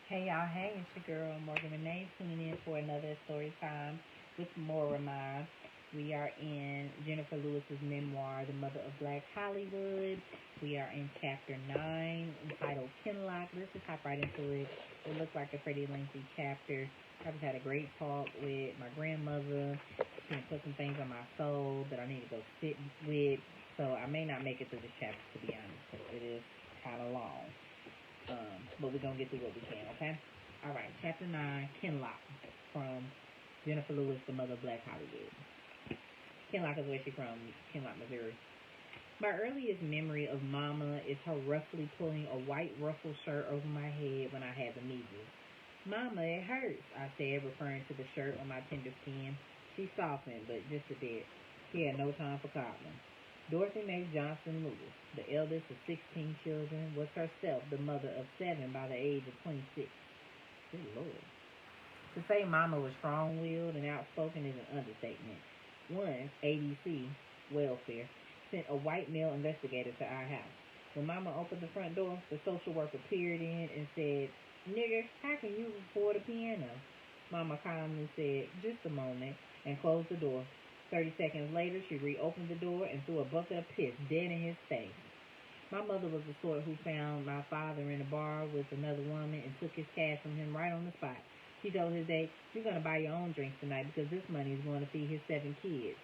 Hey y'all, hey, it's your girl Morgan Renee tuning in for another story time with memoir. We are in Jenifer Lewis's memoir, The Mother of Black Hollywood. We are in chapter 9 entitled Kinloch. Let's just hop right into it. It looks like a pretty lengthy chapter. I just had a great talk with my grandmother. She put some things on my soul that I need to go sit with. So I may not make it through this chapter, to be honest. It is kind of long. But we're going to get through what we can, okay? All right, chapter 9, Kinloch, from Jenifer Lewis, The Mother of Black Hollywood. Kinloch is where she's from, Kinloch, Missouri. My earliest memory of Mama is her roughly pulling a white ruffled shirt over my head when I had the measles. Mama, it hurts, I said, referring to the shirt on my tender skin. She softened, but just a bit. She had no time for coddling. Dorothy Mae Johnson Lewis, the eldest of 16 children, was herself the mother of 7 by the age of 26. Good Lord. To say Mama was strong-willed and outspoken is an understatement. Once, ADC, welfare, sent a white male investigator to our house. When Mama opened the front door, the social worker peered in and said, "Nigger, how can you afford a piano?" Mama calmly said, "Just a moment," and closed the door. 30 seconds later, she reopened the door and threw a bucket of piss dead in his face. My mother was the sort who found my father in a bar with another woman and took his cash from him right on the spot. She told his date, "You're going to buy your own drinks tonight because this money is going to feed his 7 kids."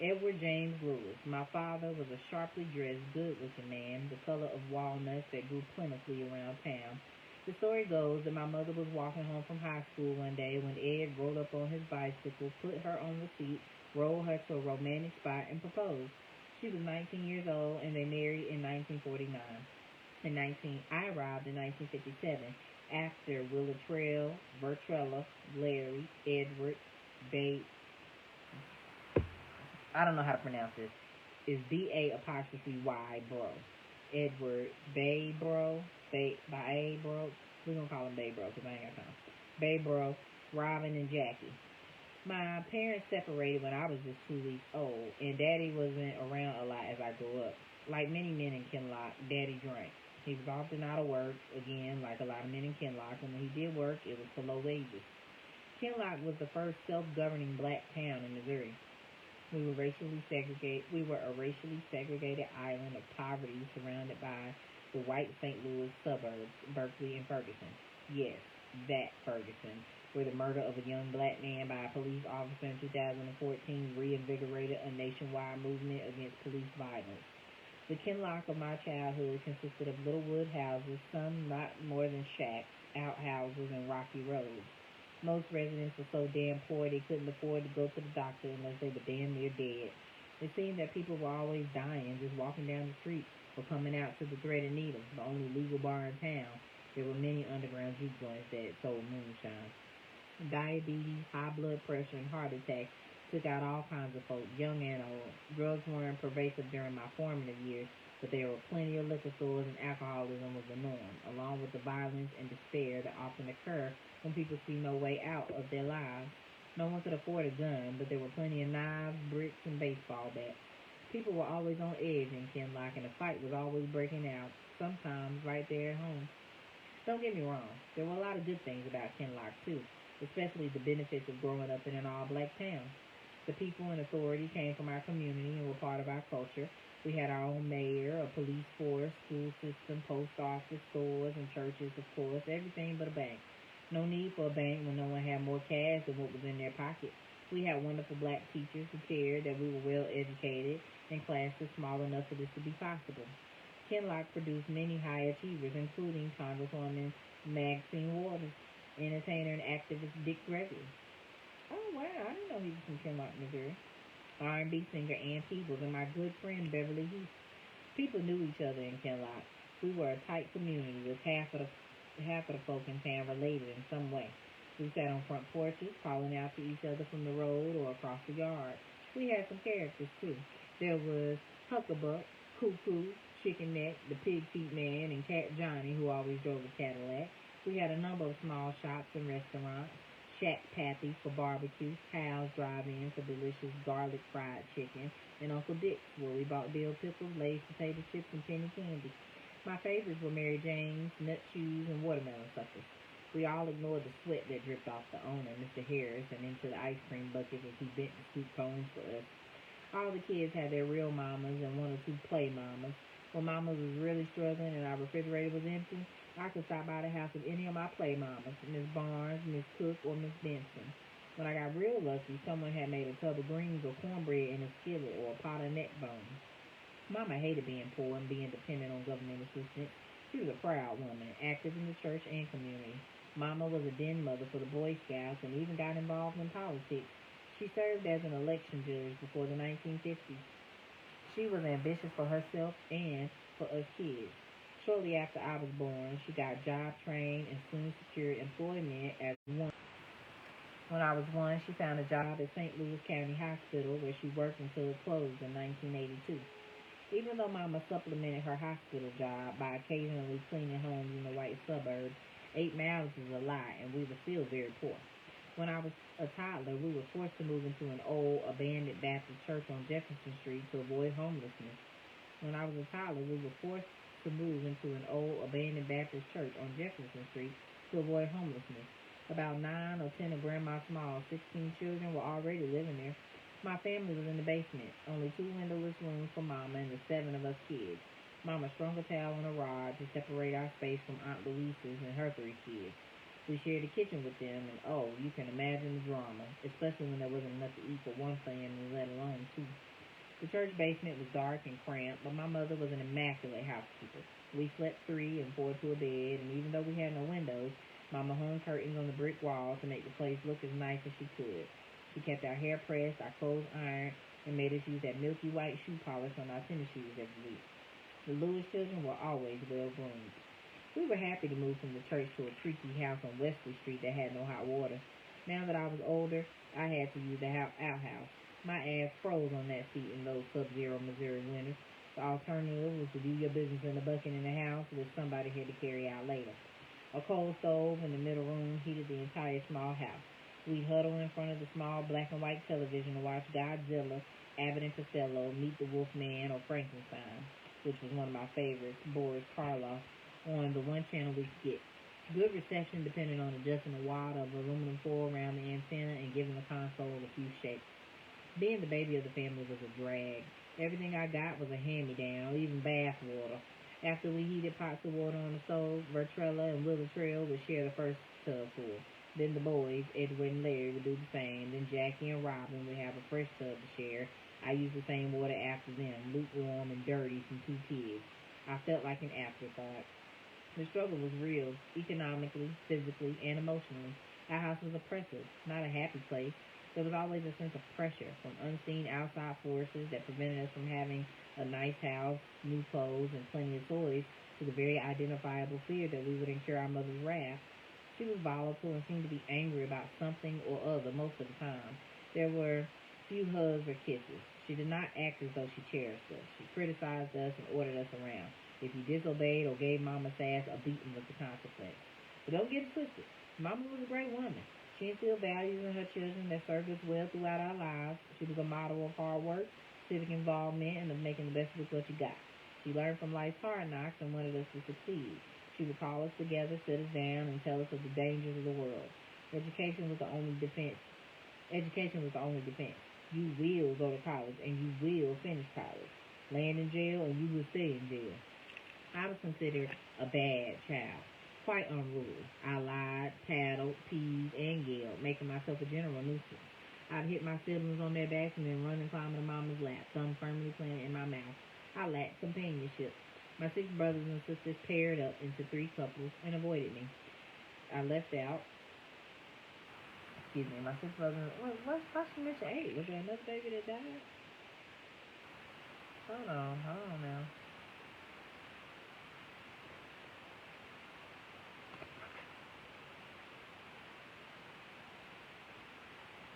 Edward James Lewis. My father was a sharply dressed, good-looking man, the color of walnuts that grew plentifully around town. The story goes that my mother was walking home from high school one day when Ed rolled up on his bicycle, put her on the seat, rolled her to a romantic spot, and proposed. She was 19 years old, and they married in 1949. I arrived in 1957 after Willa Trail, Bertrella, Larry, Edward, Bates. I don't know how to pronounce this. It's B-A-apostrophe-Y, bro. Edward Bay Bro. Bay Bro. We're going to call him Bay Bro because I ain't got time. Bay Bro, Robin, and Jackie. My parents separated when I was just 2 weeks old, and Daddy wasn't around a lot as I grew up. Like many men in Kinloch, Daddy drank. He was often out of work, again, like a lot of men in Kinloch, and when he did work, it was for low wages. Kinloch was the first self-governing black town in Missouri. We were a racially segregated island of poverty surrounded by the white St. Louis suburbs, Berkeley and Ferguson. Yes, that Ferguson, where the murder of a young black man by a police officer in 2014 reinvigorated a nationwide movement against police violence. The Kinloch of my childhood consisted of little wood houses, some not more than shacks, outhouses, and rocky roads. Most residents were so damn poor they couldn't afford to go to the doctor unless they were damn near dead. It seemed that people were always dying just walking down the street or coming out to the Thread and Needle, the only legal bar in town. There were many underground juke joints that sold moonshine. Diabetes, high blood pressure, and heart attacks took out all kinds of folk, young and old. Drugs weren't pervasive during my formative years, but there were plenty of liquor stores and alcoholism was the norm, along with the violence and despair that often occur when people see no way out of their lives. No one could afford a gun, but there were plenty of knives, bricks, and baseball bats. People were always on edge in Kinloch, and a fight was always breaking out, sometimes right there at home. Don't get me wrong, there were a lot of good things about Kinloch, too, especially the benefits of growing up in an all-black town. The people in authority came from our community and were part of our culture. We had our own mayor, a police force, school system, post office, stores, and churches, of course, everything but a bank. No need for a bank when no one had more cash than what was in their pocket. We had wonderful black teachers who cared that we were well educated and classes small enough for this to be possible. Kinloch produced many high achievers, including Congresswoman Maxine Waters, entertainer and activist Dick Gregory. Oh, wow, I didn't know he was from Kinloch, Missouri. R&B singer Ann Peebles and my good friend Beverly Heath. People knew each other in Kinloch. We were a tight community with half of the folk in town related in some way. We sat on front porches, calling out to each other from the road or across the yard. We had some characters, too. There was Huckabuck, Cuckoo, Chicken Neck, the Pig Feet Man, and Cat Johnny, who always drove a Cadillac. We had a number of small shops and restaurants. Shack Pappy for barbecue, Hal's Drive-In for delicious garlic fried chicken, and Uncle Dick's, where we bought dill pickles, Lay's potato chips, and penny candy. My favorites were Mary Jane's, Nut Chews, and watermelon suckers. We all ignored the sweat that dripped off the owner, Mr. Harris, and into the ice cream buckets as he bent to scoop cones for us. All the kids had their real mamas and one or two play mamas. When mama was really struggling and our refrigerator was empty, I could stop by the house of any of my play mamas, Miss Barnes, Miss Cook, or Miss Benson. When I got real lucky, someone had made a tub of greens or cornbread in a skillet or a pot of neck bones. Mama hated being poor and being dependent on government assistance. She was a proud woman, active in the church and community. Mama was a den mother for the Boy Scouts and even got involved in politics. She served as an election judge before the 1950s. She was ambitious for herself and for us kids. Shortly after I was born, she got job trained and soon secured employment as one. When I was one, she found a job at St. Louis County Hospital where she worked until it closed in 1982. Even though Mama supplemented her hospital job by occasionally cleaning homes in the white suburbs, 8 miles is a lot and we were still very poor. When I was a toddler, we were forced to move into an old, abandoned Baptist church on Jefferson Street to avoid homelessness. When I was a toddler, we were forced to move into an old, abandoned Baptist church on Jefferson Street to avoid homelessness. About 9 or 10 of Grandma Small's 16 children were already living there. My family was in the basement, only 2 windowless rooms for Mama and the 7 of us kids. Mama strung a towel on a rod to separate our space from Aunt Louise's and her 3 kids. We shared the kitchen with them, and oh, you can imagine the drama, especially when there wasn't enough to eat for one family, let alone 2. The church basement was dark and cramped, but my mother was an immaculate housekeeper. We slept 3 and 4 to a bed, and even though we had no windows, Mama hung curtains on the brick walls to make the place look as nice as she could. She kept our hair pressed, our clothes ironed, and made us use that milky white shoe polish on our tennis shoes every week. The Lewis children were always well groomed. We were happy to move from the church to a creaky house on Wesley Street that had no hot water. Now that I was older, I had to use the outhouse. My ass froze on that seat in those sub-zero Missouri winters. The alternative was to do your business in a bucket in the house, which somebody had to carry out later. A coal stove in the middle room heated the entire small house. We'd huddle in front of the small black and white television to watch Godzilla, Abbott and Costello, Meet the Wolfman, or Frankenstein, which was one of my favorites, Boris Karloff, on the one channel we could get. Good reception depended on adjusting a wad of aluminum foil around the antenna and giving the console a few shakes. Being the baby of the family was a drag. Everything I got was a hand-me-down, even bath water. After we heated pots of water on the stove, Bertrella and Willa Trail would share the first tub full. Then the boys, Edward and Larry, would do the same. Then Jackie and Robin would have a fresh tub to share. I used the same water after them, lukewarm and dirty from 2 kids. I felt like an afterthought. The struggle was real, economically, physically, and emotionally. Our house was oppressive, not a happy place. There was always a sense of pressure from unseen outside forces that prevented us from having a nice house, new clothes, and plenty of toys, to the very identifiable fear that we would incur our mother's wrath. She was volatile and seemed to be angry about something or other most of the time. There were few hugs or kisses. She did not act as though she cherished us. She criticized us and ordered us around. If you disobeyed or gave Mama's ass, a beating was the consequence. But don't get it twisted. Mama was a great woman. She instilled values in her children that served us well throughout our lives. She was a model of hard work, civic involvement, and of making the best with what you got. She learned from life's hard knocks and wanted us to succeed. She would call us together, sit us down, and tell us of the dangers of the world. Education was the only defense. You will go to college, and you will finish college. Land in jail, and you will stay in jail. I was considered a bad child, quite unruly. I lied, tattled, teased, and yelled, making myself a general nuisance. I'd hit my siblings on their backs and then run and climb into Mama's lap, thumb firmly planted in my mouth. I lacked companionship. My 6 brothers and sisters paired up into 3 couples and avoided me. I left out. My 6 brothers. Why she mention 8? Was there another baby that died? Hold on now.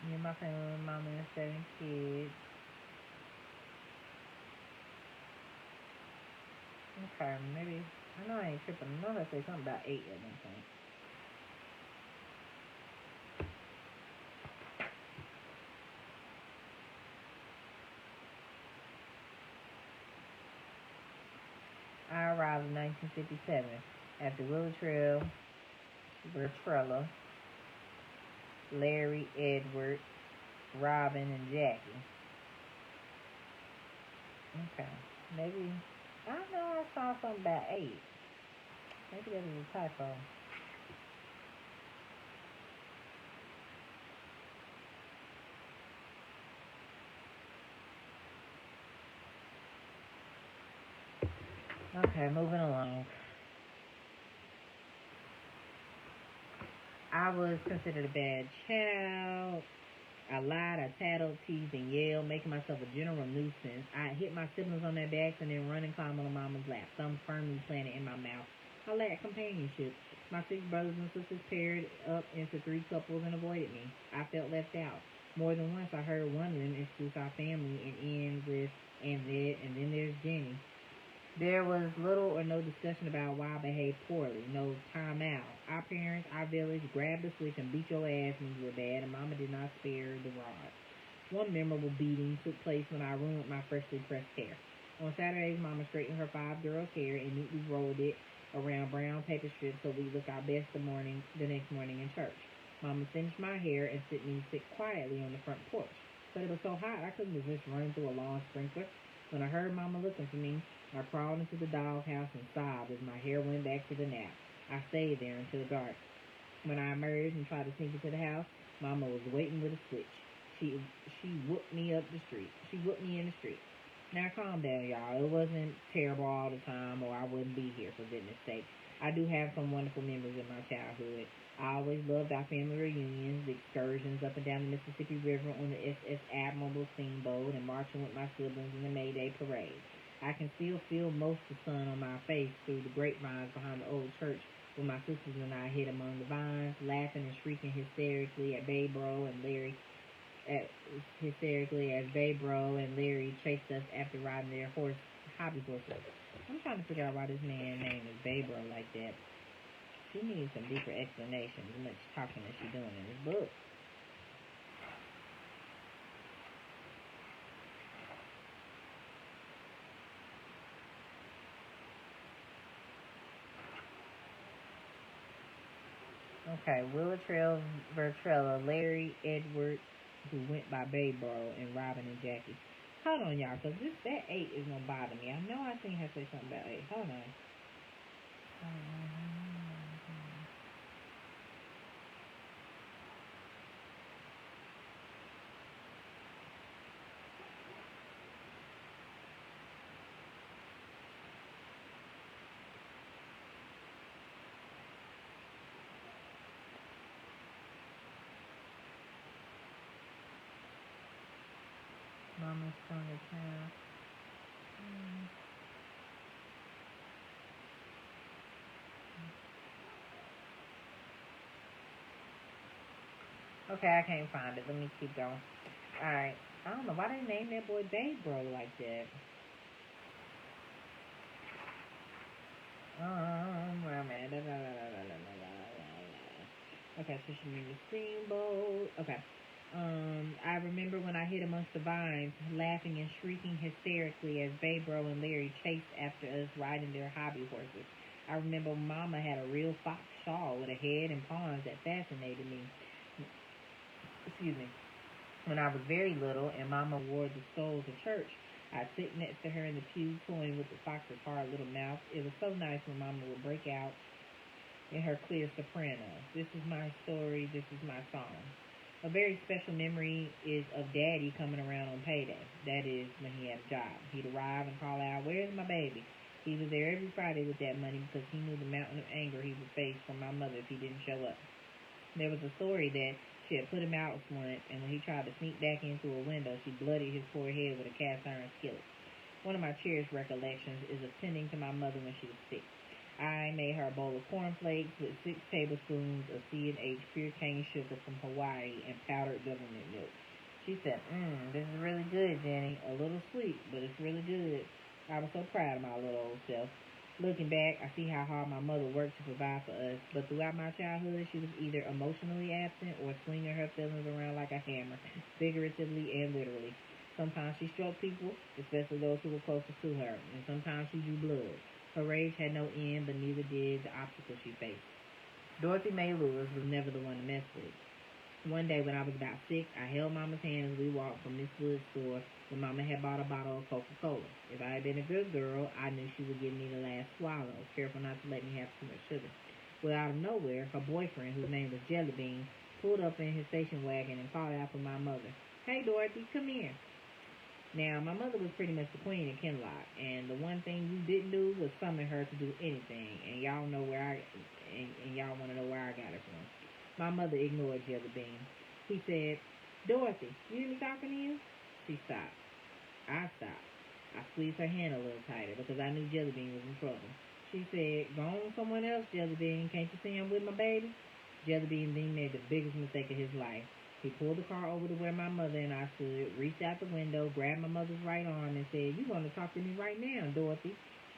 Me and my family, Mama and 7 kids. Okay, maybe. I know I ain't tripping. I know I say something about 8 at one point. I arrived in 1957 after Willow Trail Bertrella, Larry, Edward, Robin, and Jackie. Okay. Maybe, I don't know, I saw something about 8. Maybe that was a typo. Okay, moving along. I was considered a bad child. I lied, I tattled, teased, and yelled, making myself a general nuisance. I hit my siblings on their backs and then run and climb on mama's lap, thumb firmly planted in my mouth. I lacked companionship. My 6 brothers and sisters paired up into 3 couples and avoided me. I felt left out. More than once, I heard one of them introduce our family and end with, and then there's Jenny. There was little or no discussion about why I behaved poorly. No time out. Our parents, our village, grabbed the switch and beat your ass when you were bad, and Mama did not spare the rod. One memorable beating took place when I ruined my freshly pressed hair. On Saturdays, Mama straightened her 5 girls' hair and neatly rolled it around brown paper strips so we looked our best the next morning in church. Mama finished my hair and sit quietly on the front porch. But it was so hot I couldn't resist running through a lawn sprinkler. When I heard Mama looking for me, I crawled into the doghouse and sobbed as my hair went back to the nap. I stayed there until dark. When I emerged and tried to sneak into the house, Mama was waiting with a switch. She whooped me up the street. She whooped me in the street. Now calm down, y'all. It wasn't terrible all the time, or I wouldn't be here, for goodness sake. I do have some wonderful memories in my childhood. I always loved our family reunions, the excursions up and down the Mississippi River on the SS Admirable Steamboat, and marching with my siblings in the May Day parade. I can still feel most of the sun on my face through the grapevines behind the old church when my sisters and I hid among the vines, laughing and shrieking hysterically at Babe Bro and Larry chased us after riding their hobby horses. I'm trying to figure out why this man's name is Babe Bro like that. She needs some deeper explanation as much talking as she's doing in this book. Okay, Willatrell, Bertrella, Larry, Edward, who went by Babe Bro, and Robin and Jackie. Hold on, y'all, because that 8 is going to bother me. I know I seen her say something about 8. Hold on. Mama's from the town. Okay, I can't find it. Let me keep going. Alright. I don't know why they named that boy Babe Bro like that. Okay, so she named the steamboat. Okay. I remember when I hid amongst the vines, laughing and shrieking hysterically as Babe Bro and Larry chased after us riding their hobby horses. I remember Mama had a real fox shawl with a head and paws that fascinated me. Excuse me. When I was very little and Mama wore the stole to church, I'd sit next to her in the pew toying with the fox's hard little mouth. It was so nice when Mama would break out in her clear soprano. This is my story, this is my song. A very special memory is of Daddy coming around on payday. That is, when he had a job. He'd arrive and call out, "Where's my baby?" He was there every Friday with that money because he knew the mountain of anger he would face from my mother if he didn't show up. There was a story that she had put him out once, and when he tried to sneak back into a window, she bloodied his poor head with a cast iron skillet. One of my cherished recollections is of tending to my mother when she was sick. I made her a bowl of cornflakes with 6 tablespoons of C&H pure cane sugar from Hawaii and powdered government milk. She said, this is really good, Jenny. A little sweet, but it's really good. I was so proud of my little old self. Looking back, I see how hard my mother worked to provide for us, but throughout my childhood, she was either emotionally absent or swinging her feelings around like a hammer, figuratively and literally. Sometimes she stroked people, especially those who were closest to her, and sometimes she drew blood. Her rage had no end, but neither did the obstacles she faced. Dorothy Mae Lewis was never the one to mess with. One day when I was about 6, I held Mama's hand as we walked from Miss Wood's store when Mama had bought a bottle of Coca-Cola. If I had been a good girl, I knew she would give me the last swallow, careful not to let me have too much sugar. Well, out of nowhere, her boyfriend, whose name was Jellybean, pulled up in his station wagon and called out for my mother. "Hey, Dorothy, come here." Now, my mother was pretty much the queen of Kinloch, and the one thing you didn't do was summon her to do anything, and y'all know where and y'all want to know where I got it from. My mother ignored Jellybean. He said, "Dorothy, you hear me talking to you?" She stopped. I stopped. I squeezed her hand a little tighter because I knew Jellybean was in trouble. She said, "Go on someone else, Jellybean. Can't you see I'm with my baby?" Jellybean then made the biggest mistake of his life. He pulled the car over to where my mother and I stood, reached out the window, grabbed my mother's right arm, and said, "You're going to talk to me right now, Dorothy."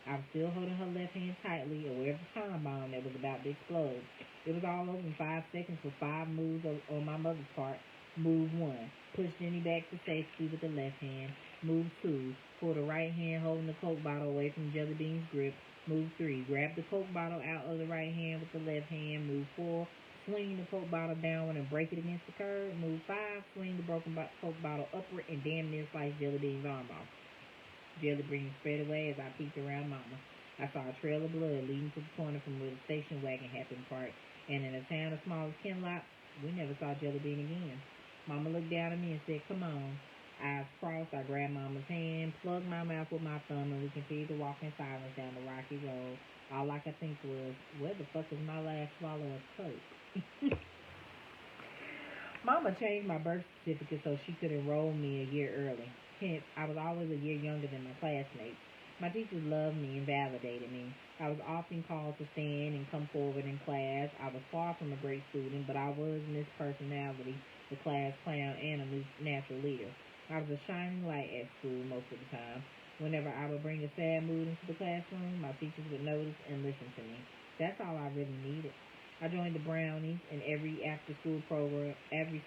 I was still holding her left hand tightly, aware of the time bomb that was about to explode. It was all over in 5 seconds with 5 moves on my mother's part. Move 1, push Jenny back to safety with the left hand. Move 2, pull the right hand holding the Coke bottle away from Jellybean's grip. Move 3, grab the Coke bottle out of the right hand with the left hand. Move 4, swing the Coke bottle downward and break it against the curb. Move 5, swing the broken Coke bottle upward and damn near slice Jellybean's arm off. Jellybean spread away as I peeked around Mama. I saw a trail of blood leading to the corner from where the station wagon had been parked, and in a town as small as Kinloch, we never saw Jellybean again. Mama looked down at me and said, "Come on." Eyes crossed, I grabbed Mama's hand, plugged my mouth with my thumb, and we continued to walk in silence down the rocky road. All I could think was, where the fuck is my last swallow of Coke? Mama changed my birth certificate so she could enroll me a year early. Hence, I was always a year younger than my classmates. My teachers loved me and validated me. I was often called to stand and come forward in class. I was far from a great student, but I was Miss Personality, the class clown, and a natural leader. I was a shining light at school most of the time. Whenever I would bring a sad mood into the classroom, my teachers would notice and listen to me. That's all I really needed. I joined the Brownies in every after-school program, every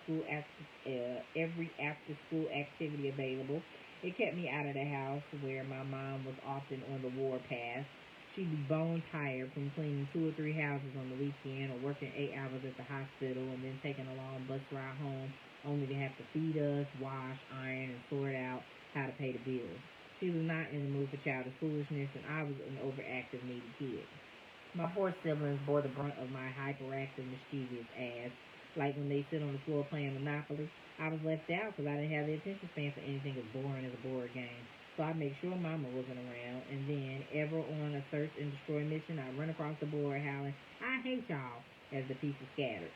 after-school activity available. It kept me out of the house where my mom was often on the warpath. She'd be bone tired from cleaning 2 or 3 houses on the weekend or working 8 hours at the hospital and then taking a long bus ride home only to have to feed us, wash, iron, and sort out how to pay the bills. She was not in the mood for childish foolishness, and I was an overactive, needy kid. My 4 siblings bore the brunt of my hyperactive, mischievous ass. Like when they sit on the floor playing Monopoly, I was left out because I didn't have the attention span for anything as boring as a board game. So I'd make sure Mama wasn't around, and then, ever on a search and destroy mission, I'd run across the board howling, "I hate y'all," as the pieces scattered.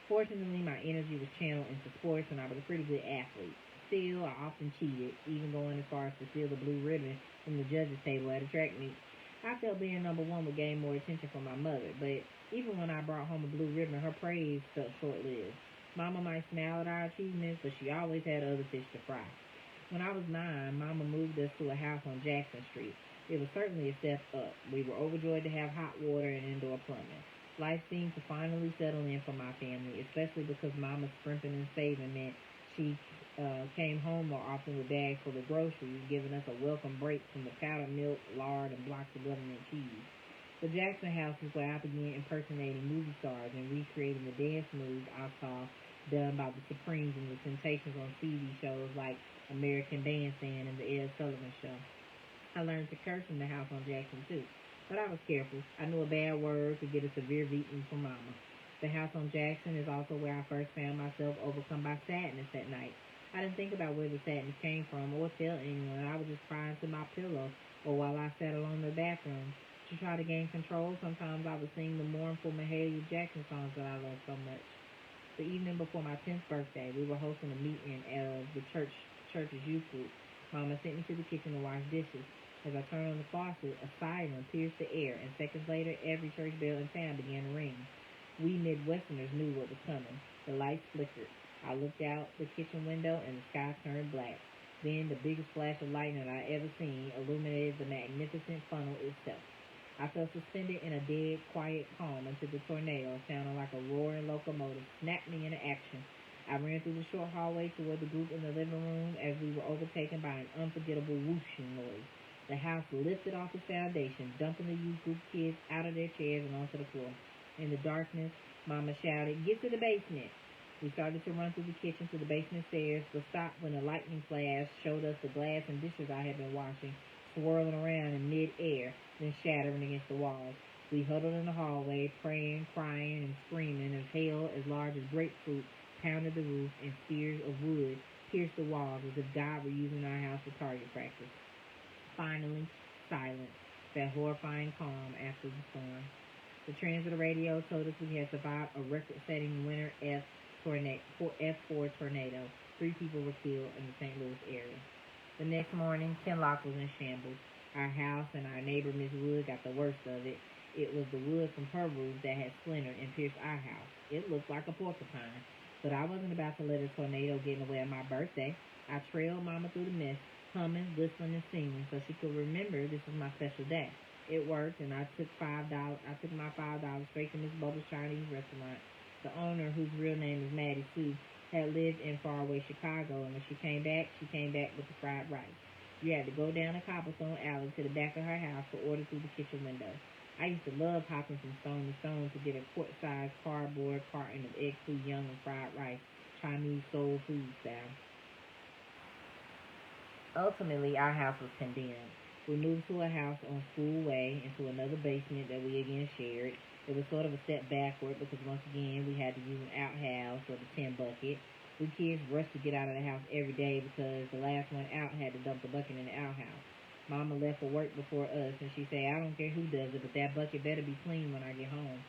Fortunately, my energy was channeled into sports, and I was a pretty good athlete. Still, I often cheated, even going as far as to steal the blue ribbon from the judges' table at a track meet. I felt being number 1 would gain more attention from my mother, but even when I brought home a blue ribbon, her praise felt short-lived. Mama might smile at our achievements, but she always had other fish to fry. When I was 9, Mama moved us to a house on Jackson Street. It was certainly a step up. We were overjoyed to have hot water and indoor plumbing. Life seemed to finally settle in for my family, especially because Mama's scrimping and saving meant she came home more often with bags full of groceries, giving us a welcome break from the powdered milk, lard, and blocks of government cheese. The Jackson house is where I began impersonating movie stars and recreating the dance moves I saw done by the Supremes and the Temptations on TV shows like American Bandstand and The Ed Sullivan Show. I learned to curse in the house on Jackson too, but I was careful. I knew a bad word could get a severe beating from Mama. The house on Jackson is also where I first found myself overcome by sadness at night. I didn't think about where the sadness came from or tell anyone. I would just cry into my pillow or while I sat alone in the bathroom. To try to gain control, sometimes I would sing the mournful Mahalia Jackson songs that I love so much. The evening before my 10th birthday, we were hosting a meeting of the church's youth group. Mama sent me to the kitchen to wash dishes. As I turned on the faucet, a siren pierced the air, and seconds later, every church bell in town began to ring. We Midwesterners knew what was coming. The lights flickered. I looked out the kitchen window, and the sky turned black. Then the biggest flash of lightning I ever seen illuminated the magnificent funnel itself. I felt suspended in a dead, quiet calm until the tornado, sounding like a roaring locomotive, snapped me into action. I ran through the short hallway toward the group in the living room as we were overtaken by an unforgettable whooshing noise. The house lifted off its foundation, dumping the youth group kids out of their chairs and onto the floor. In the darkness, Mama shouted, "Get to the basement." We started to run through the kitchen to the basement stairs, but stopped when a lightning flash showed us the glass and dishes I had been washing, swirling around in mid-air, then shattering against the walls. We huddled in the hallway, praying, crying, and screaming as hail as large as grapefruit pounded the roof and spears of wood pierced the walls as if God were using our house for target practice. Finally, silence, that horrifying calm after the storm. The transit radio told us we had survived a record-setting winter F4 tornado. 3 people were killed in the St. Louis area. The next morning, Kinloch was in shambles. Our house and our neighbor, Miss Wood, got the worst of it. It was the wood from her roof that had splintered and pierced our house. It looked like a porcupine, but I wasn't about to let a tornado get in the way of my birthday. I trailed Mama through the mist, humming, whistling, and singing so she could remember this was my special day. It worked, and I took my $5 straight to Miss Bubba's Chinese restaurant. The owner, whose real name is Maddie Sue, had lived in faraway Chicago, and when she came back with the fried rice. You had to go down a cobblestone alley to the back of her house to order through the kitchen window. I used to love hopping from stone to stone to get a quart-sized cardboard carton of egg foo young and fried rice, Chinese soul food style. Ultimately, our house was condemned. We moved to a house on School Way into another basement that we again shared. It was sort of a step backward because once again we had to use an outhouse or the tin bucket. We kids rushed to get out of the house every day because the last one out had to dump the bucket in the outhouse. Mama left for work before us, and she said, "I don't care who does it, but that bucket better be clean when I get home."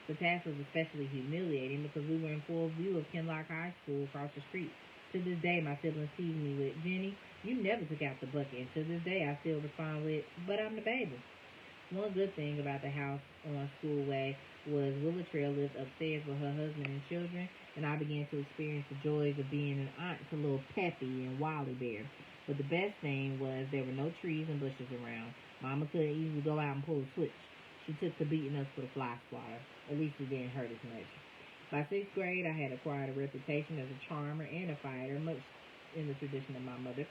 The task was especially humiliating because we were in full view of Kinloch High School across the street. To this day, my siblings tease me with, "Jenny, you never took out the bucket." And to this day, I still respond with, "But I'm the baby." One good thing about the house on School Way was Willa Trail lived upstairs with her husband and children, and I began to experience the joys of being an aunt to little Peppy and Wally Bear. But the best thing was there were no trees and bushes around. Mama couldn't easily go out and pull a switch. She took to beating us with a fly swatter. At least it didn't hurt as much. By 6th grade, I had acquired a reputation as a charmer and a fighter, much in the tradition of my mother.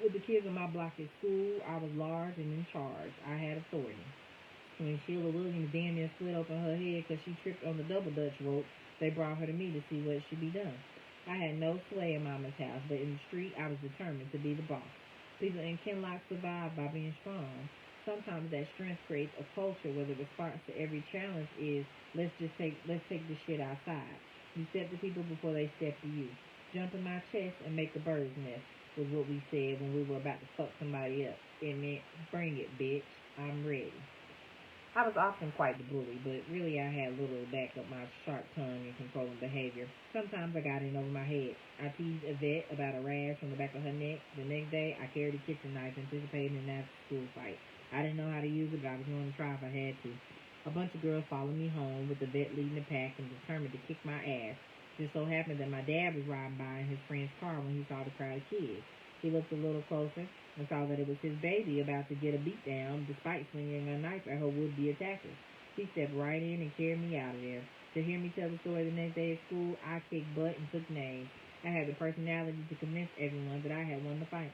With the kids on my block at school, I was large and in charge. I had authority. When Sheila Williams damn near split open her head because she tripped on the double Dutch rope, they brought her to me to see what should be done. I had no sway in Mama's house, but in the street, I was determined to be the boss. People in Kinloch survive by being strong. Sometimes that strength creates a culture where the response to every challenge is, let's take this shit outside. You step to people before they step to you. Jump in my chest and make a bird's nest was what we said when we were about to fuck somebody up. It meant, bring it, bitch. I'm ready. I was often quite the bully, but really I had little to back up my sharp tongue and controlling behavior. Sometimes I got in over my head. I teased Yvette about a rash on the back of her neck. The next day, I carried a kitchen knife, anticipating an after-school fight. I didn't know how to use it, but I was going to try if I had to. A bunch of girls followed me home, with Yvette leading the pack and determined to kick my ass. Just so happened that my dad was riding by in his friend's car when he saw the crowd of kids. He looked a little closer and saw that it was his baby about to get a beat down despite swinging a knife at her would-be attackers. He stepped right in and carried me out of there. To hear me tell the story the next day at school, I kicked butt and took names. I had the personality to convince everyone that I had won the fight.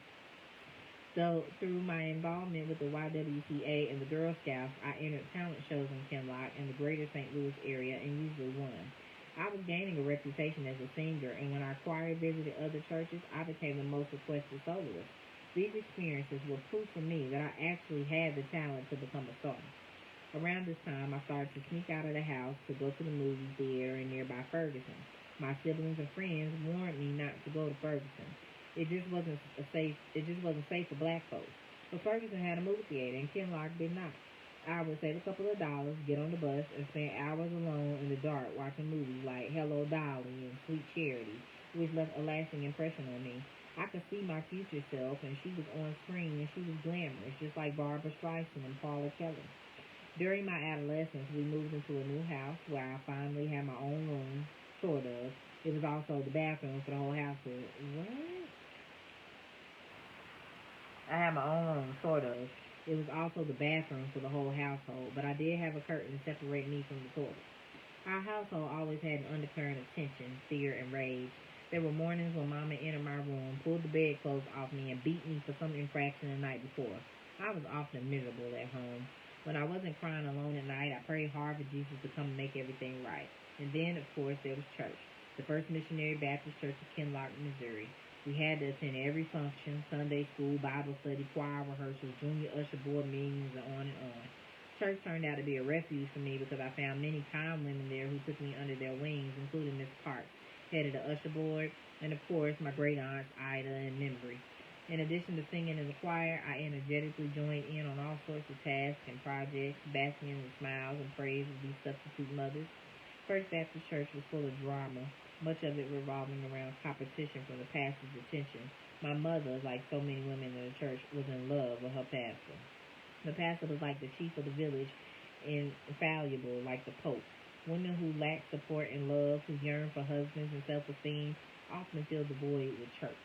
So, through my involvement with the YWCA and the Girl Scouts, I entered talent shows in Kinloch and the greater St. Louis area and usually won. I was gaining a reputation as a singer, and when our choir visited other churches, I became the most requested soloist. These experiences were proof for me that I actually had the talent to become a star. Around this time, I started to sneak out of the house to go to the movie theater in nearby Ferguson. My siblings and friends warned me not to go to Ferguson. It just wasn't safe for black folks. But Ferguson had a movie theater, and Kinloch did not. I would save a couple of dollars, get on the bus, and spend hours alone in the dark watching movies like Hello Dolly and Sweet Charity, which left a lasting impression on me. I could see my future self, and she was on screen, and she was glamorous, just like Barbara Streisand and Paula Kelly. During my adolescence, we moved into a new house where I finally had my own room, sort of. It was also the bathroom for the whole household. What? I had my own room, sort of. It was also the bathroom for the whole household, but I did have a curtain to separate me from the toilet. Our household always had an undercurrent of tension, fear, and rage. There were mornings when Mama entered my room, pulled the bedclothes off me, and beat me for some infraction the night before. I was often miserable at home. When I wasn't crying alone at night, I prayed hard for Jesus to come and make everything right. And then, of course, there was church. The First Missionary Baptist Church of Kinloch, Missouri. We had to attend every function, Sunday school, Bible study, choir rehearsals, junior usher board meetings, and on and on. Church turned out to be a refuge for me because I found many kind women there who took me under their wings, including Miss Parks, head of the usher board, and of course my great aunts Ida and Memory. In addition to singing in the choir, I energetically joined in on all sorts of tasks and projects, basking in the smiles and praise of these substitute mothers. First Baptist Church was full of drama, much of it revolving around competition for the pastor's attention. My mother, like so many women in the church, was in love with her pastor. The pastor was like the chief of the village, infallible like the Pope. Women who lacked support and love, who yearned for husbands and self-esteem, often filled the void with church.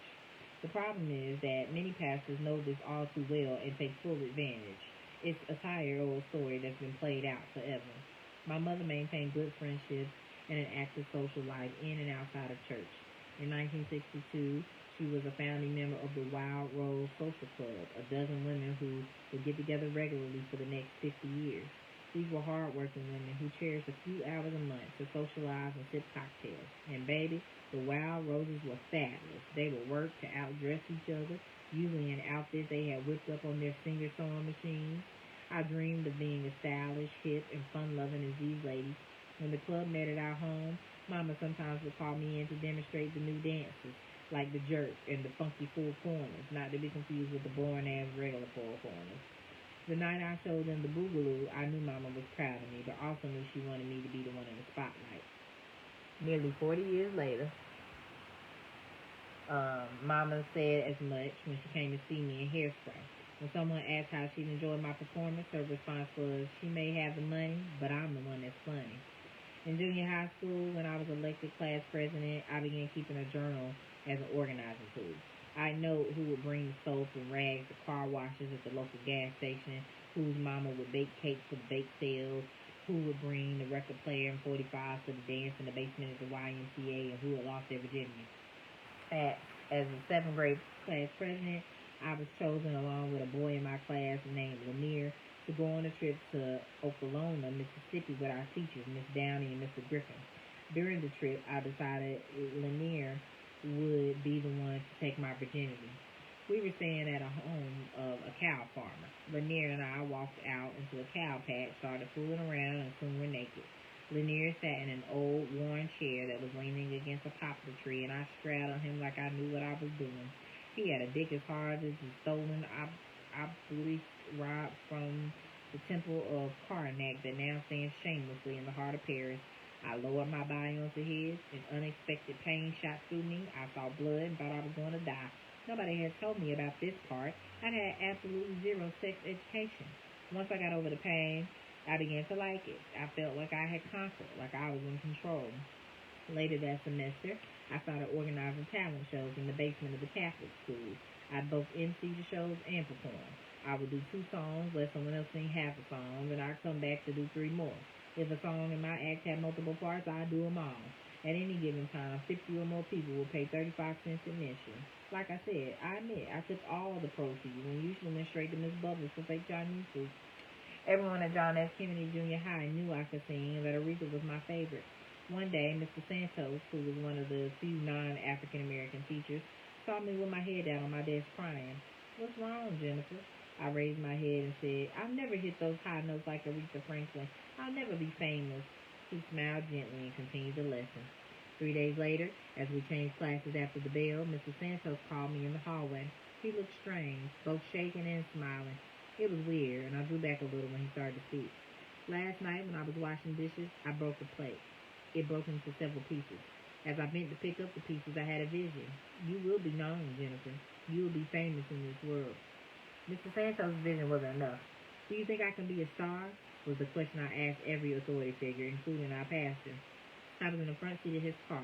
The problem is that many pastors know this all too well and take full advantage. It's a tired old story that's been played out forever. My mother maintained good friendships and an active social life in and outside of church. In 1962, she was a founding member of the Wild Rose Social Club, a dozen women who would get together regularly for the next 50 years. These were hard-working women who cherished a few hours a month to socialize and sip cocktails. And baby, the Wild Roses were fabulous. They would work to outdress each other, usually in outfits they had whipped up on their finger sewing machines. I dreamed of being as stylish, hip, and fun-loving as these ladies. When the club met at our home, Mama sometimes would call me in to demonstrate the new dances, like the jerk and the funky four corners, not to be confused with the boring-ass regular four corners. The night I showed them the boogaloo, I knew Mama was proud of me, but also knew she wanted me to be the one in the spotlight. Nearly 40 years later, Mama said as much when she came to see me in Hairspray. When someone asked how she'd enjoyed my performance, her response was, she may have the money, but I'm the one that's funny. In junior high school, when I was elected class president, I began keeping a journal as an organizing tool. I know who would bring the soap and rags to car washes at the local gas station, whose mama would bake cakes for the bake sales, who would bring the record player and 45s to the dance in the basement of the YMCA, and who had lost their virginity. As a 7th grade class president, I was chosen along with a boy in my class named Lanier to go on a trip to Okolona, Mississippi with our teachers, Miss Downey and Mr. Griffin. During the trip, I decided Lanier would be the one to take my virginity. We were staying at a home of a cow farmer. Lanier and I walked out into a cow patch, started fooling around, and soon were naked. Lanier sat in an old, worn chair that was leaning against a poplar tree, and I straddled him like I knew what I was doing. He had a dick as hard as a stolen obelisk robbed from the temple of Karnak that now stands shamelessly in the heart of Paris. I lowered my body onto his. An unexpected pain shot through me. I saw blood and thought I was going to die. Nobody had told me about this part. I had absolutely zero sex education. Once I got over the pain, I began to like it. I felt like I had conquered, like I was in control. Later that semester, I started organizing talent shows in the basement of the Catholic school. I'd both MC the shows and perform. I would do 2 songs, let someone else sing half a song, and I'd come back to do 3 more. If a song in my act had multiple parts, I'd do them all. At any given time, 50 or more people would pay 35 cents admission. Like I said, I admit, I took all the proceeds and usually went straight to Miss Bubbles for fake Chinese food. Everyone at John F. Kennedy Junior High knew I could sing and that Aretha was my favorite. One day, Mr. Santos, who was one of the few non-African American teachers, saw me with my head down on my desk crying. What's wrong, Jenifer? I raised my head and said, I'll never hit those high notes like Aretha Franklin. I'll never be famous. He smiled gently and continued the lesson. 3 days later, as we changed classes after the bell, Mr. Santos called me in the hallway. He looked strange, both shaking and smiling. It was weird, and I drew back a little when he started to speak. Last night, when I was washing dishes, I broke a plate. It broke into several pieces. As I bent to pick up the pieces, I had a vision. You will be known, Jenifer. You will be famous in this world. Mr. Santos' vision wasn't enough. Do you think I can be a star? Was the question I asked every authority figure, including our pastor. I was in the front seat of his car,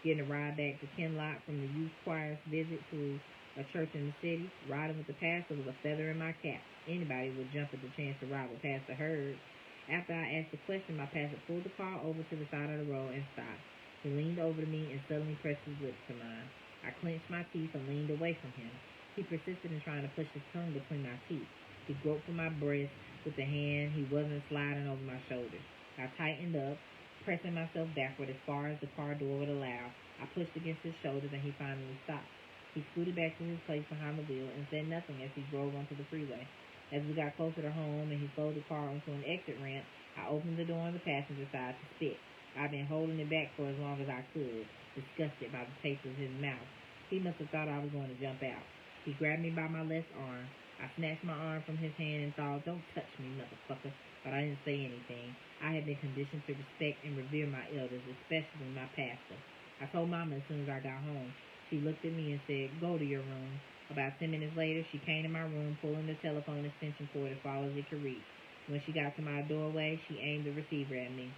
getting a ride back to Kinloch from the youth choir's visit to a church in the city. Riding with the pastor was a feather in my cap. Anybody would jump at the chance to ride with Pastor Hurd. After I asked the question, my pastor pulled the car over to the side of the road and stopped. He leaned over to me and suddenly pressed his lips to mine. I clenched my teeth and leaned away from him. He persisted in trying to push his tongue between my teeth. He groped for my breast, with the hand he wasn't sliding over my shoulders. I tightened up, pressing myself backward as far as the car door would allow. I pushed against his shoulders and he finally stopped. He scooted back to his place behind the wheel and said nothing as he drove onto the freeway. As we got closer to home and he slowed the car onto an exit ramp, I opened the door on the passenger side to spit. I'd been holding it back for as long as I could, disgusted by the taste of his mouth. He must have thought I was going to jump out. He grabbed me by my left arm. I snatched my arm from his hand and thought, "Don't touch me, motherfucker," but I didn't say anything. I had been conditioned to respect and revere my elders, especially my pastor. I told Mama as soon as I got home. She looked at me and said, "Go to your room." About 10 minutes later, she came to my room, pulling the telephone extension cord as far as it could reach. When she got to my doorway, she aimed the receiver at me.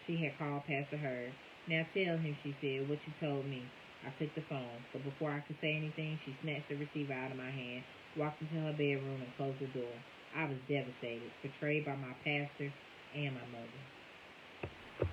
She had called Pastor Hurd. "Now tell him," she said, "what you told me." I took the phone, but before I could say anything, she snatched the receiver out of my hand, walked into her bedroom, and closed the door. I was devastated, betrayed by my pastor and my mother.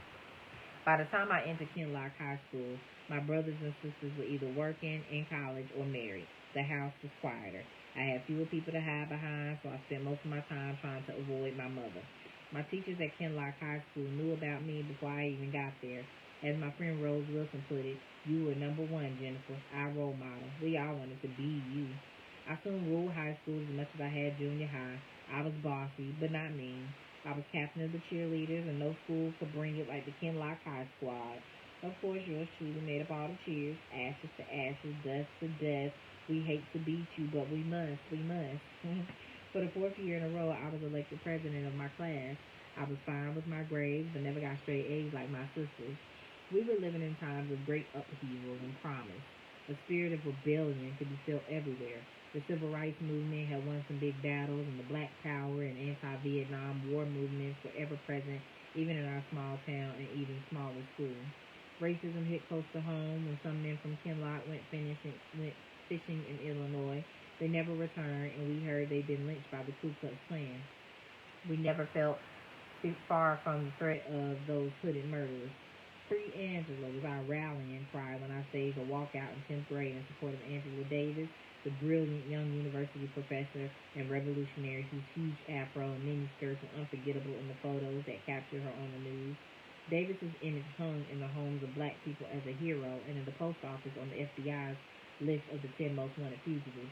By the time I entered Kinloch High School, my brothers and sisters were either working, in college, or married. The house was quieter. I had fewer people to hide behind, so I spent most of my time trying to avoid my mother. My teachers at Kinloch High School knew about me before I even got there. As my friend Rose Wilson put it, "You were number one, Jenifer, our role model. We all wanted to be you." I soon ruled high school as much as I had junior high. I was bossy, but not mean. I was captain of the cheerleaders, and no school could bring it like the Kinloch High Squad. Of course, yours truly made up all the cheers. Ashes to ashes, dust to dust. We hate to beat you, but we must. For the fourth year in a row, I was elected president of my class. I was fine with my grades, but never got straight A's like my sisters. We were living in times of great upheaval and promise. A spirit of rebellion could be felt everywhere. The civil rights movement had won some big battles, and the Black Power and anti-Vietnam War movements were ever present, even in our small town and even smaller schools. Racism hit close to home when some men from Kinloch went fishing in Illinois. They never returned, and we heard they'd been lynched by the Ku Klux Klan. We never felt far from the threat of those hooded murderers. Free Angela was our rallying cry when I staged a walkout in 10th grade in support of Angela Davis, the brilliant young university professor and revolutionary whose huge afro and miniskirts were unforgettable in the photos that captured her on the news. Davis's image hung in the homes of black people as a hero and in the post office on the FBI's list of the 10 most wanted fugitives.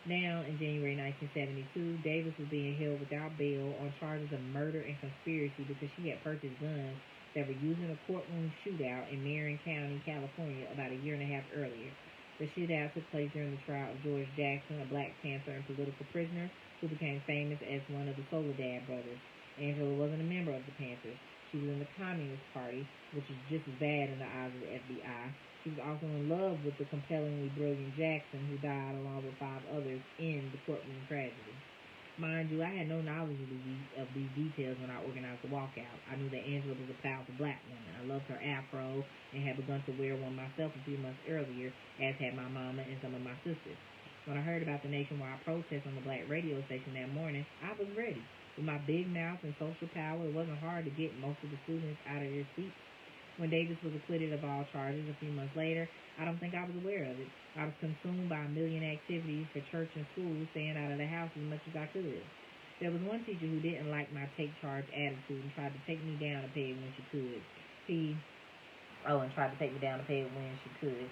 Now, in January 1972, Davis was being held without bail on charges of murder and conspiracy because she had purchased guns that were used in a courtroom shootout in Marin County, California, about a year and a half earlier. The shootout took place during the trial of George Jackson, a Black Panther and political prisoner who became famous as one of the Soledad brothers. Angela wasn't a member of the Panthers. She was in the Communist Party, which is just as bad in the eyes of the FBI. She was also in love with the compellingly brilliant Jackson, who died along with 5 others in the courtroom tragedy. Mind you, I had no knowledge of these details when I organized the walkout. I knew that Angela was a powerful black woman. I loved her afro and had begun to wear one myself a few months earlier, as had my mama and some of my sisters. When I heard about the nationwide protest on the black radio station that morning, I was ready. With my big mouth and social power, it wasn't hard to get most of the students out of their seats. When Davis was acquitted of all charges a few months later, I don't think I was aware of it. I was consumed by a million activities for church and school, staying out of the house as much as I could. There was one teacher who didn't like my take charge attitude and tried to take me down a peg when she could. Tried to take me down a peg when she could.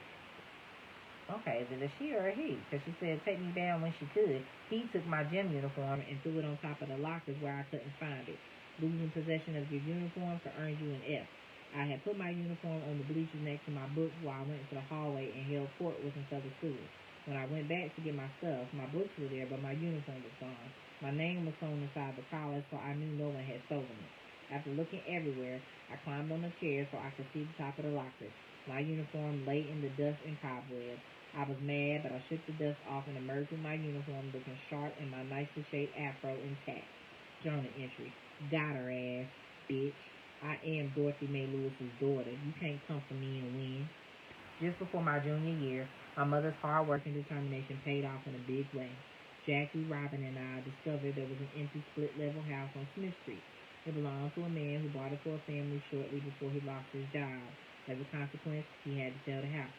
Okay, is it a she or a he? Because she said take me down when she could. He took my gym uniform and threw it on top of the lockers where I couldn't find it. Losing possession of your uniform could earn you an F. I had put my uniform on the bleachers next to my books while I went to the hallway and held court with some other students. When I went back to get my stuff, my books were there, but my uniform was gone. My name was sewn inside the collar, so I knew no one had stolen it. After looking everywhere, I climbed on a chair so I could see the top of the lockers. My uniform lay in the dust and cobwebs. I was mad, but I shook the dust off and emerged with my uniform looking sharp and my nicely shaped afro intact. Journal entry. Got her ass, bitch. I am Dorothy Mae Lewis's daughter. You can't come for me and win. Just before my junior year, my mother's hard work and determination paid off in a big way. Jackie, Robin, and I discovered there was an empty split-level house on Smith Street. It belonged to a man who bought it for a family shortly before he lost his job. As a consequence, he had to sell the house.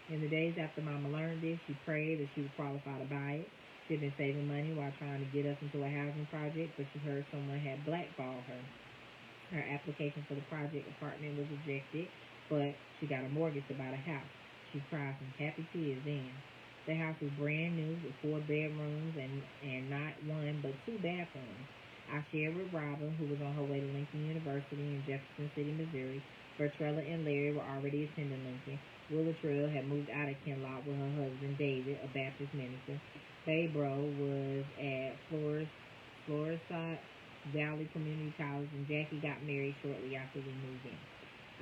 In the days after Mama learned this, she prayed that she would qualify to buy it. She had been saving money while trying to get us into a housing project, but she heard someone had blackballed her. Her application for the project apartment was rejected, but she got a mortgage to buy the house. She cried some happy tears then. The house was brand new with 4 bedrooms and not one but 2 bathrooms. I shared with Robin, who was on her way to Lincoln University in Jefferson City, Missouri. Bertrella and Larry were already attending Lincoln. Willa Trill had moved out of Kinloch with her husband, David, a Baptist minister. Baybro was at Florissant Valley Community College, and Jackie got married shortly after we moved in.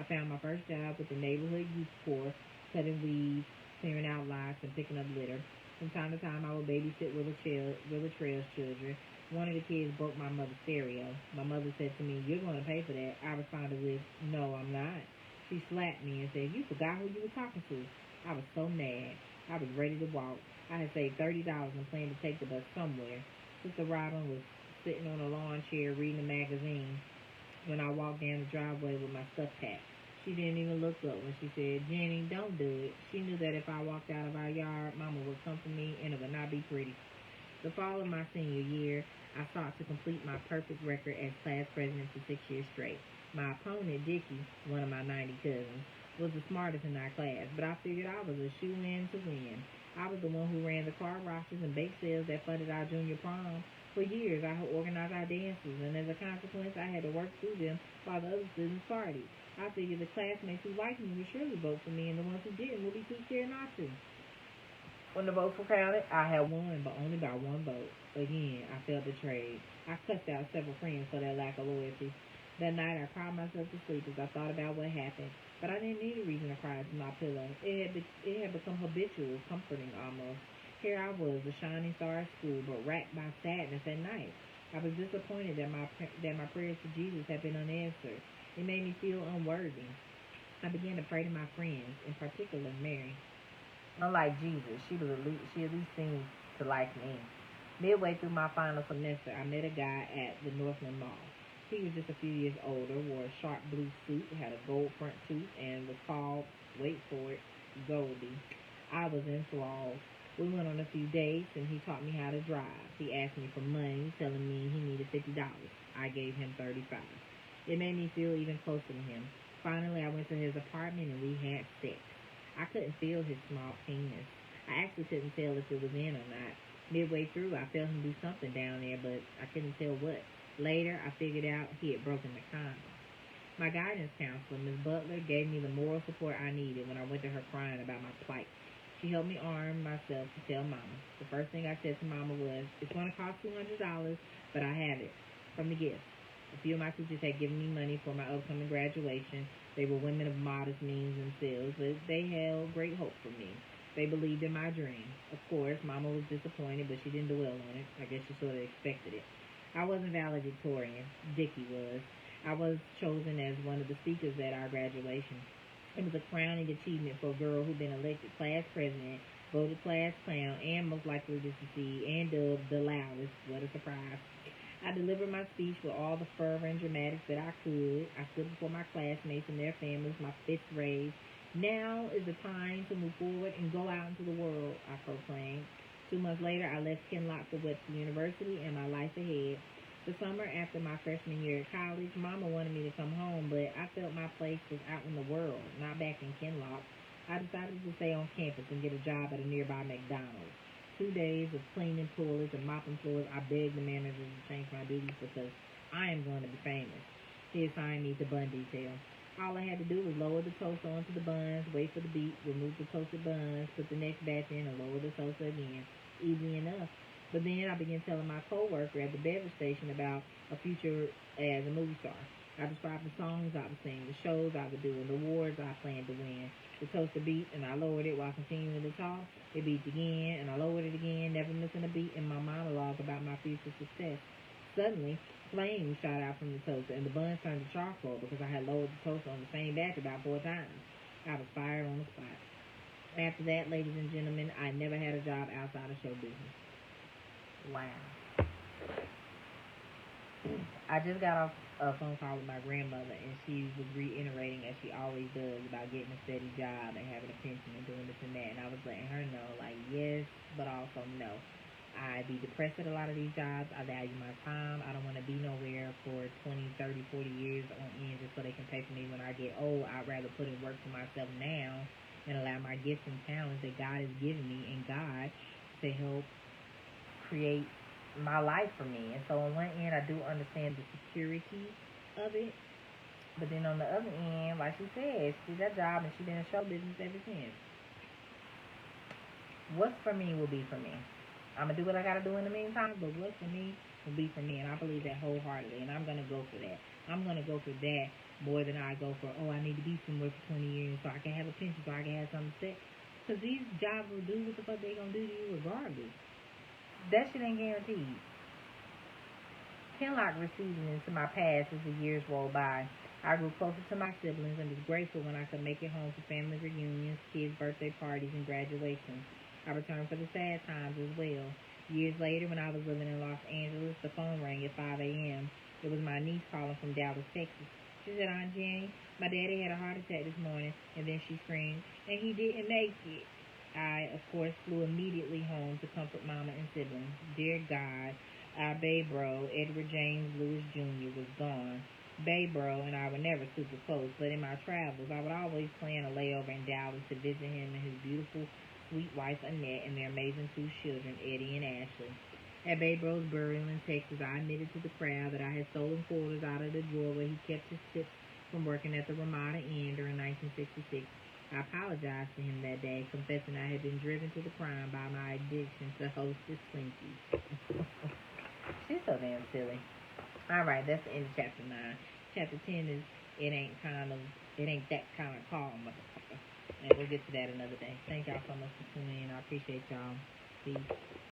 I found my first job with the neighborhood youth corps, cutting weeds, clearing out lots, and picking up litter. From time to time, I would babysit Willa Trail's children. One of the kids broke my mother's stereo. My mother said to me, "You're going to pay for that." I responded with, "No, I'm not." She slapped me and said, "You forgot who you were talking to." I was so mad. I was ready to walk. I had saved $30 and planned to take the bus somewhere. Sister Robin was sitting on a lawn chair reading a magazine when I walked down the driveway with my stuff packed. She didn't even look up when she said, "Jenny, don't do it." She knew that if I walked out of our yard, Mama would come for me and it would not be pretty. The fall of my senior year, I sought to complete my perfect record as class president for 6 years straight. My opponent, Dickie, one of my 90 cousins, was the smartest in our class, but I figured I was a shoe-in to win. I was the one who ran the car washes and bake sales that funded our junior prom. For years, I had organized our dances, and as a consequence, I had to work through them while the other students partied. I figured the classmates who liked me would surely vote for me, and the ones who didn't would be too scared not to. When the votes were counted, I had won, but only by 1 vote. Again, I felt betrayed. I cussed out several friends for their lack of loyalty. That night, I cried myself to sleep as I thought about what happened, but I didn't need a reason to cry to my pillow. It had become habitual, comforting almost. Here I was, a shining star at school, but racked by sadness at night. I was disappointed that my prayers to Jesus had been unanswered. It made me feel unworthy. I began to pray to my friends, in particular Mary. Unlike Jesus, she at least seemed to like me. Midway through my final semester, I met a guy at the Northland Mall. He was just a few years older, wore a sharp blue suit, had a gold front tooth, and was called, wait for it, Goldie. I was enthralled. We went on a few dates, and he taught me how to drive. He asked me for money, telling me he needed $50. I gave him $35. It made me feel even closer to him. Finally, I went to his apartment, and we had sex. I couldn't feel his small penis. I actually couldn't tell if it was in or not. Midway through, I felt him do something down there, but I couldn't tell what. Later, I figured out he had broken the condom. My guidance counselor, Ms. Butler, gave me the moral support I needed when I went to her crying about my plight. She helped me arm myself to tell Mama. The first thing I said to Mama was, "It's going to cost $200, but I have it from the gift." A few of my teachers had given me money for my upcoming graduation. They were women of modest means themselves, but they held great hope for me. They believed in my dream. Of course, Mama was disappointed, but she didn't dwell on it. I guess she sort of expected it. I wasn't valedictorian. Dickie was. I was chosen as one of the speakers at our graduation. It was a crowning achievement for a girl who'd been elected class president, voted class clown, and most likely to succeed, and dubbed the loudest. What a surprise. I delivered my speech with all the fervor and dramatics that I could. I stood before my classmates and their families, my fist raised. "Now is the time to move forward and go out into the world," I proclaimed. 2 months later, I left Kinloch for Webster University and my life ahead. The summer after my freshman year at college, Mama wanted me to come home, but I felt my place was out in the world, not back in Kinloch. I decided to stay on campus and get a job at a nearby McDonald's. 2 days of cleaning toilets and mopping floors, I begged the manager to change my duties because I am going to be famous. He assigned me to bun detail. All I had to do was lower the toaster onto the buns, wait for the beat, remove the toasted buns, put the next batch in, and lower the toaster again. Easy enough. But then I began telling my coworker at the beverage station about a future as a movie star. I described the songs I would sing, the shows I would do, and the awards I planned to win. The toaster beat, and I lowered it while continuing to talk. It beat again, and I lowered it again, never missing a beat in my monologue about my future success. Suddenly, flames shot out from the toaster, and the buns turned to charcoal because I had lowered the toaster on the same batch about 4 times. I was fired on the spot. After that, ladies and gentlemen, I never had a job outside of show business. Wow. I just got off a phone call with my grandmother, and she was reiterating, as she always does, about getting a steady job and having a pension and doing this and that. And I was letting her know, like, yes, but also no. I be depressed at a lot of these jobs. I value my time. I don't want to be nowhere for 20, 30, 40 years on end just so they can pay for me when I get old. I'd rather put in work for myself now and allow my gifts and talents that God has given me and God to help create my life for me. And so on one end, I do understand the security of it. But then on the other end, like she said, she did that job and she been in show business ever since. What's for me will be for me. I'm going to do what I got to do in the meantime, but what's for me will be for me, and I believe that wholeheartedly, and I'm going to go for that. I'm going to go for that more than I go for, I need to be somewhere for 20 years so I can have a pension, so I can have something to say. Because these jobs will do what the fuck they going to do to you regardless. That shit ain't guaranteed. Kinloch receded into my past as the years rolled by. I grew closer to my siblings and was grateful when I could make it home for family reunions, kids' birthday parties, and graduations. I returned for the sad times as well. Years later, when I was living in Los Angeles, the phone rang at 5 a.m. It was my niece calling from Dallas, Texas. She said, Aunt Jenny, my daddy had a heart attack this morning, and then she screamed, and he didn't make it. I, of course, flew immediately home to comfort Mama and siblings. Dear God, our baby bro, Edward James Lewis Jr., was gone. Baby bro and I were never super close, but in my travels, I would always plan a layover in Dallas to visit him and his beautiful sweet wife Annette and their amazing 2 children, Eddie and Ashley. At Babe Bro's burial in Texas, I admitted to the crowd that I had stolen quarters out of the drawer where he kept his tips from working at the Ramada Inn during 1966. I apologized to him that day, confessing I had been driven to the crime by my addiction to Hostess Twinkies. She's so damn silly. Alright, that's the end of chapter 9. Chapter 10 is, it ain't that kind of calm, motherfucker. And we'll get to that another day. Thank y'all so much for tuning in. I appreciate y'all. Peace.